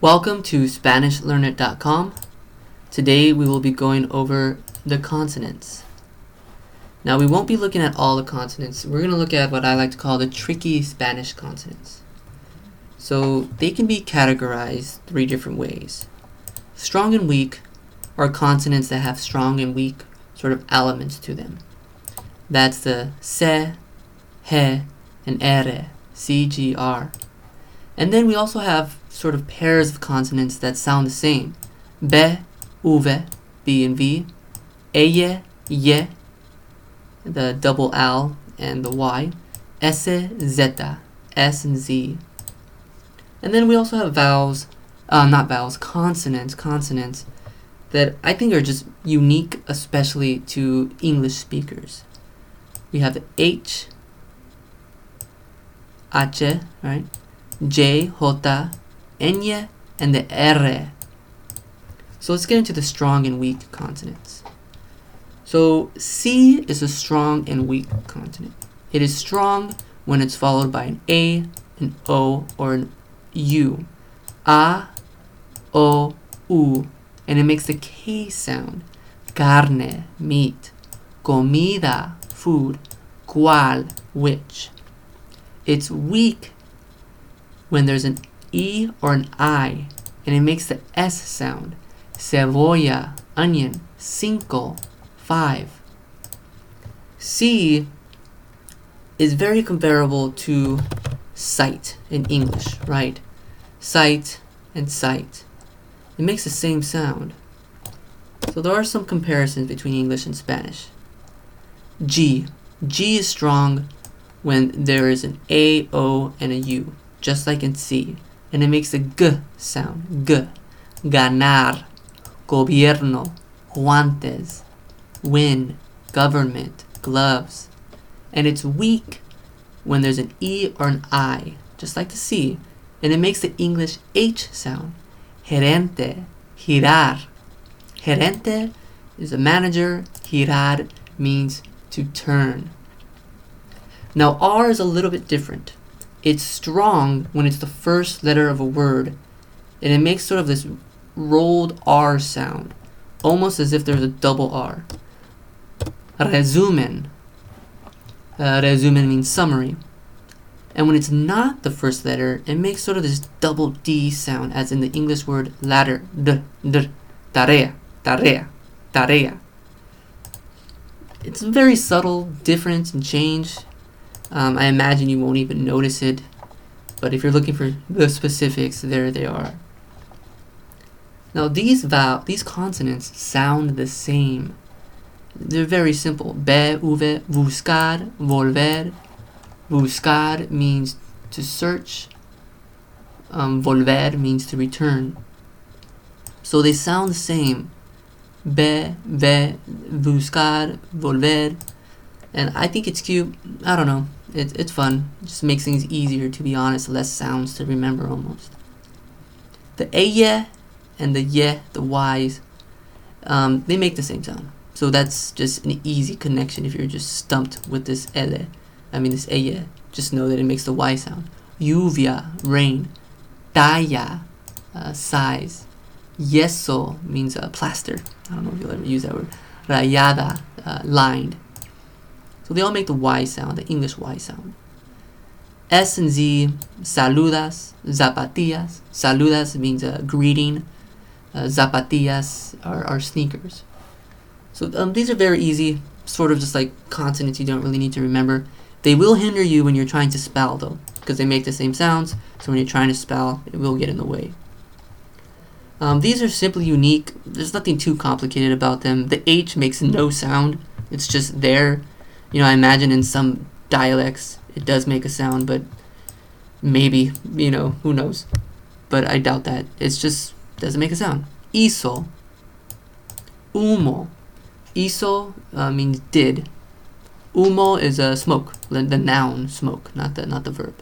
Welcome to SpanishLearnIt.com. Today we will be going over the consonants. Now we won't be looking at all the consonants. We're going to look at what I like to call the tricky Spanish consonants. So they can be categorized 3 different ways. Strong and weak are consonants that have strong and weak sort of elements to them. That's the se, he, and ere, C-G-R. And then we also have sort of pairs of consonants that sound the same. Be, uve, B and V, eye, ye, the double L and the Y, esse, zeta, S and Z. And then we also have consonants that I think are just unique, especially to English speakers. We have the H, H, right? J, J, Ñ, and the R. So let's get into the strong and weak consonants. So C is a strong and weak consonant. It is strong when it's followed by an A, an O, or an U. A, O, U. And it makes the K sound. Carne, meat. Comida, food. Cual, which. It's weak when there's an E or an I, and it makes the S sound. Cebolla, onion. Cinco, 5. C is very comparable to sight in English, right? Sight and sight. It makes the same sound. So there are some comparisons between English and Spanish. G. G is strong when there is an A, O, and a U, just like in C. And it makes the G sound. G. Ganar. Gobierno. Guantes. Win. Government. Gloves. And it's weak when there's an E or an I, just like the C. And it makes the English H sound. Gerente. Girar. Gerente is a manager. Girar means to turn. Now R is a little bit different. It's strong when it's the first letter of a word, and it makes sort of this rolled R sound, almost as if there's a double R. Resumen. Resumen means summary. And when it's not the first letter, it makes sort of this double D sound, as in the English word ladder. Tarea, tarea, tarea. It's a very subtle difference and change. I imagine you won't even notice it, but if you're looking for the specifics, there they are. Now these consonants sound the same. They're very simple. Be, uve, buscar, volver. Buscar means to search. Volver means to return. So they sound the same. Be, buscar, volver. And I think it's cute. I don't know. It's fun. It just makes things easier, to be honest. Less sounds to remember almost. The eye and the ye, the y's, they make the same sound. So that's just an easy connection if you're just stumped with this this eye. Just know that it makes the y sound. Lluvia, rain. Talla, size. Yeso means plaster. I don't know if you'll ever use that word. Rayada, lined. So they all make the Y sound, the English Y sound. S and Z, saludas, zapatillas. Saludas means a greeting. Zapatillas are sneakers. So these are very easy, sort of just like consonants you don't really need to remember. They will hinder you when you're trying to spell, though, because they make the same sounds. So when you're trying to spell, it will get in the way. These are simply unique. There's nothing too complicated about them. The H makes no sound. It's just there. I imagine in some dialects it does make a sound, but maybe, who knows. But I doubt that. It's just doesn't make a sound. Hizo. Humo. Hizo means did. Humo is a smoke, the noun smoke, not the verb.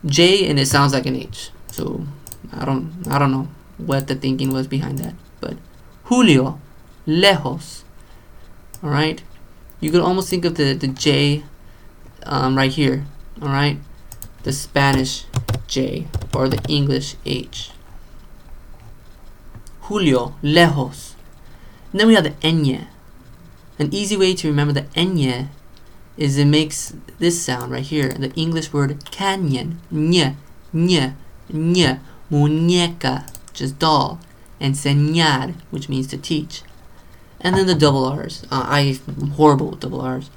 J, and it sounds like an H. So I don't know what the thinking was behind that. But Julio, lejos. All right. You could almost think of the J right here, all right? The Spanish J or the English H. Julio, lejos. And then we have the ñ. An easy way to remember the ñ is it makes this sound right here, the English word canyon. Ñ, ñ, ñ. Muñeca, which is doll. And enseñar, which means to teach. And then the double R's. I'm horrible with double R's.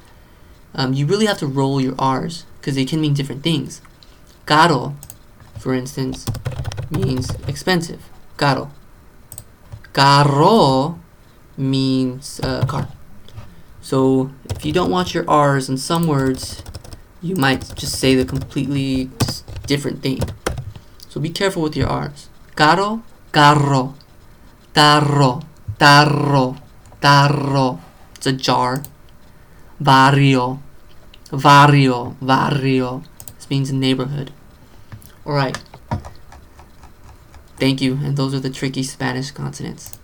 You really have to roll your R's because they can mean different things. Caro, for instance, means expensive. Caro. Carro means car. So if you don't watch your R's in some words, you might just say the completely different thing. So be careful with your R's. Caro, carro. Tarro, tarro, tarro. It's a jar. Barrio, barrio, barrio. This means neighborhood. Alright. Thank you, and those are the tricky Spanish consonants.